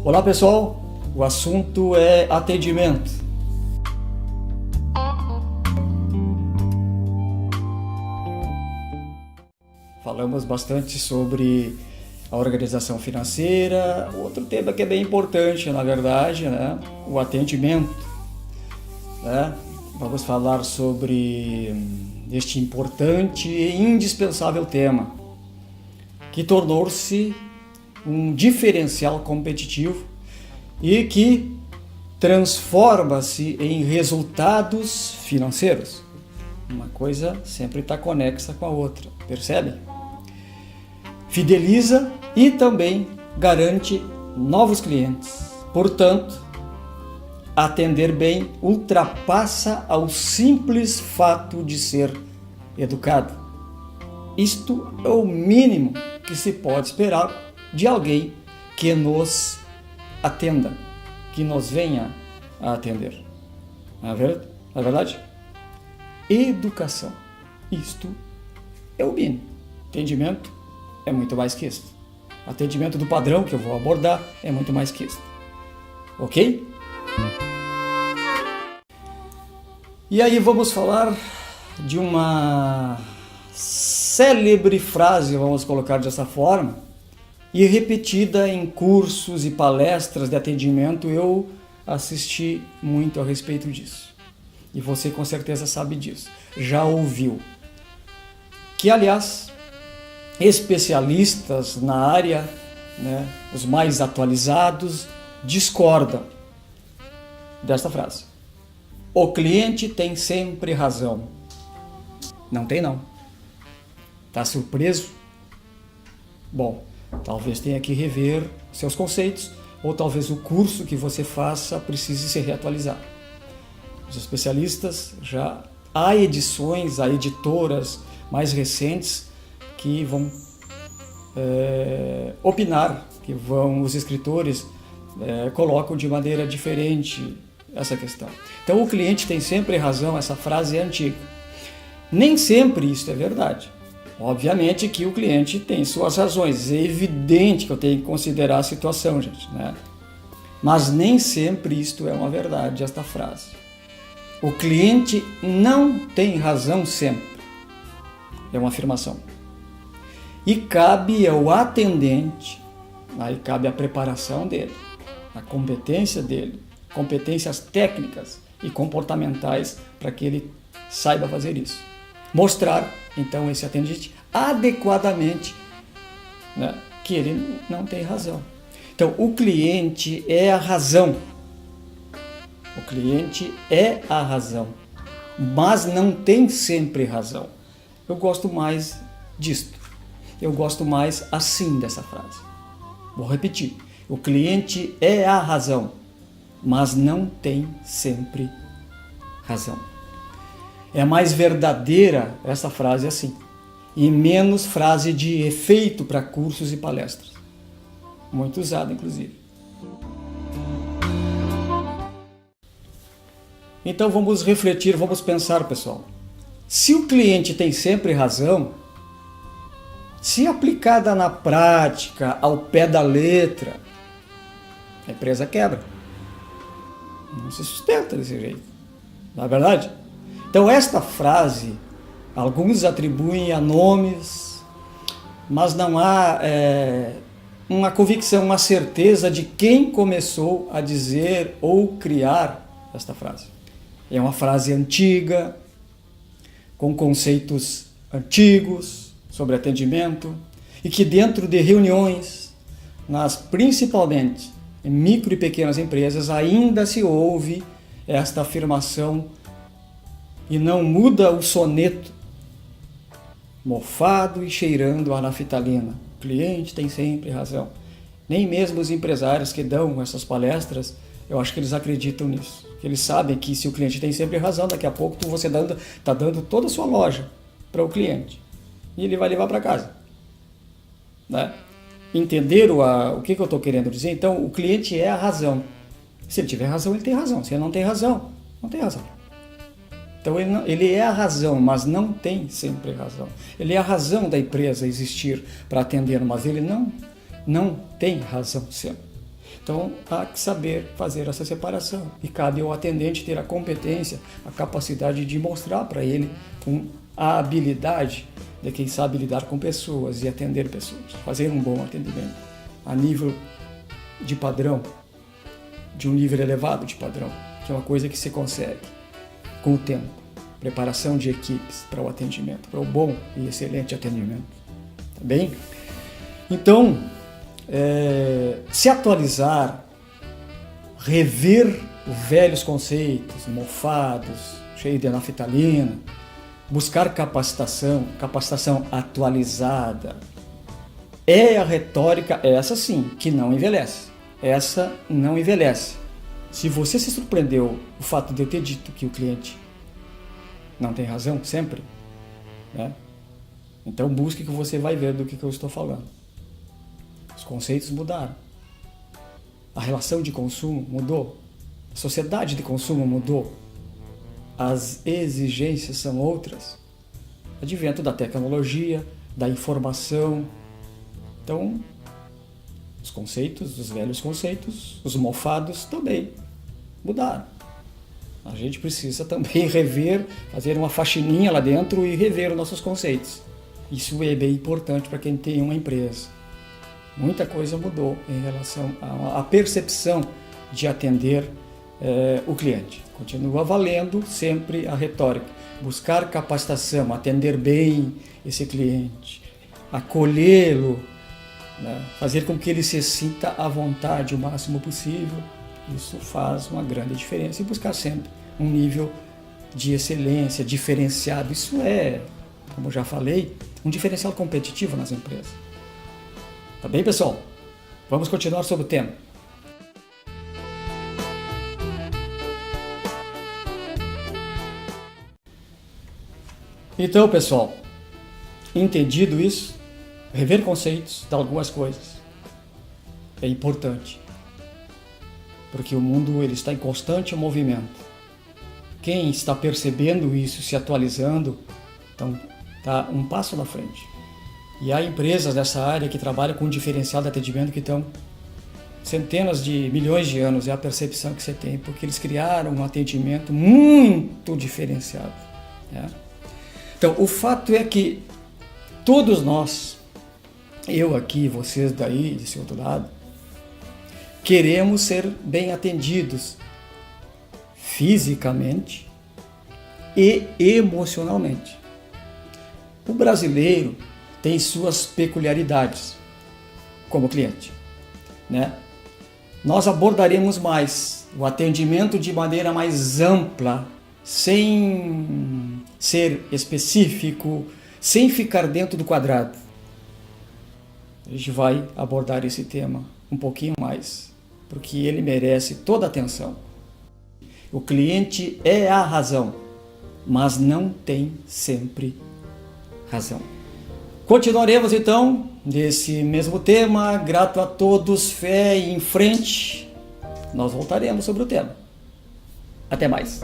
Olá pessoal, o assunto é atendimento. Falamos bastante sobre a organização financeira, outro tema que é bem importante, na verdade, né? O atendimento. Né? Vamos falar sobre este importante e indispensável tema, que tornou-se um diferencial competitivo e que transforma-se em resultados financeiros. Uma coisa sempre está conexa com a outra, percebem? Fideliza e também garante novos clientes. Portanto, atender bem ultrapassa ao simples fato de ser educado. Isto é o mínimo que se pode esperar de alguém que nos atenda, que nos venha a atender. Não é verdade? Educação. Isto é o mínimo. Atendimento é muito mais que isso. Atendimento do padrão que eu vou abordar é muito mais que isso. Ok? E aí vamos falar de uma célebre frase, vamos colocar dessa forma, e repetida em cursos e palestras de atendimento. Eu assisti muito a respeito disso. E você com certeza sabe disso. Já ouviu. Que, aliás, especialistas na área, né, os mais atualizados, discordam desta frase. O cliente tem sempre razão. Não tem não. Tá surpreso? Bom, talvez tenha que rever seus conceitos, ou talvez o curso que você faça precise ser reatualizado. Os especialistas já há edições, há editoras mais recentes que vão opinar, que os escritores colocam de maneira diferente essa questão. Então, o cliente tem sempre razão, essa frase é antiga. Nem sempre isso é verdade. Obviamente que o cliente tem suas razões, é evidente que eu tenho que considerar a situação, gente, né? Mas nem sempre isto é uma verdade, esta frase. O cliente não tem razão sempre, é uma afirmação. E cabe ao atendente, aí cabe a preparação dele, a competência dele, competências técnicas e comportamentais para que ele saiba fazer isso. Mostrar, então, esse atendente adequadamente, né, que ele não tem razão. Então, o cliente é a razão. O cliente é a razão, mas não tem sempre razão. Eu gosto mais disto. Eu gosto mais assim dessa frase. Vou repetir. O cliente é a razão, mas não tem sempre razão. É mais verdadeira essa frase assim, e menos frase de efeito para cursos e palestras. Muito usada, inclusive. Então vamos refletir, vamos pensar, pessoal. Se o cliente tem sempre razão, se aplicada na prática, ao pé da letra, a empresa quebra. Não se sustenta desse jeito. Não é verdade? Então, esta frase, alguns atribuem a nomes, mas não há uma convicção, uma certeza de quem começou a dizer ou criar esta frase. É uma frase antiga, com conceitos antigos sobre atendimento, e que dentro de reuniões, principalmente em micro e pequenas empresas, ainda se ouve esta afirmação e não muda o soneto, mofado e cheirando a naftalina. O cliente tem sempre razão. Nem mesmo os empresários que dão essas palestras, eu acho que eles acreditam nisso. Eles sabem que se o cliente tem sempre razão, daqui a pouco você está dando toda a sua loja para o cliente. E ele vai levar para casa. Né? Entenderam o que eu estou querendo dizer? Então, o cliente é a razão. Se ele tiver razão, ele tem razão. Se ele não tem razão, não tem razão. Então ele é a razão, mas não tem sempre razão. Ele é a razão da empresa existir para atender, mas ele não tem razão sempre. Então, há que saber fazer essa separação. E cabe ao atendente ter a competência, a capacidade de mostrar para ele a habilidade de quem sabe lidar com pessoas e atender pessoas. Fazer um bom atendimento a nível de padrão, de um nível elevado de padrão, que é uma coisa que se consegue com o tempo. Preparação de equipes para o atendimento, para o bom e excelente atendimento. Tá bem? Então, se atualizar, rever velhos conceitos, mofados, cheios de naftalina, buscar capacitação atualizada, é a retórica, essa sim, que não envelhece. Essa não envelhece. Se você se surpreendeu o fato de eu ter dito que o cliente não tem razão sempre, né? Então busque que você vai ver do que eu estou falando. Os conceitos mudaram. A relação de consumo mudou. A sociedade de consumo mudou. As exigências são outras. Advento da tecnologia, da informação. Então, os conceitos, os velhos conceitos, os mofados também mudaram. A gente precisa também rever, fazer uma faxininha lá dentro e rever os nossos conceitos. Isso é bem importante para quem tem uma empresa. Muita coisa mudou em relação à percepção de atender o cliente. Continua valendo sempre a retórica. Buscar capacitação, atender bem esse cliente, acolhê-lo, né? Fazer com que ele se sinta à vontade o máximo possível. Isso faz uma grande diferença. E buscar sempre um nível de excelência diferenciado. Isso é, como eu já falei, um diferencial competitivo nas empresas. Tá bem, pessoal? Vamos continuar sobre o tema. Então, pessoal, entendido isso, rever conceitos de algumas coisas é importante, porque o mundo ele está em constante movimento. Quem está percebendo isso, se atualizando, então está um passo na frente. E há empresas nessa área que trabalham com um diferencial de atendimento que estão centenas de milhões de anos, é a percepção que você tem, porque eles criaram um atendimento muito diferenciado, né? Então, o fato é que todos nós, eu aqui, vocês daí, desse outro lado, queremos ser bem atendidos fisicamente e emocionalmente. O brasileiro tem suas peculiaridades como cliente, né? Nós abordaremos mais o atendimento de maneira mais ampla, sem ser específico, sem ficar dentro do quadrado. A gente vai abordar esse tema um pouquinho mais, porque ele merece toda a atenção. O cliente é a razão, mas não tem sempre razão. Continuaremos então nesse mesmo tema. Grato a todos, fé e em frente. Nós voltaremos sobre o tema. Até mais.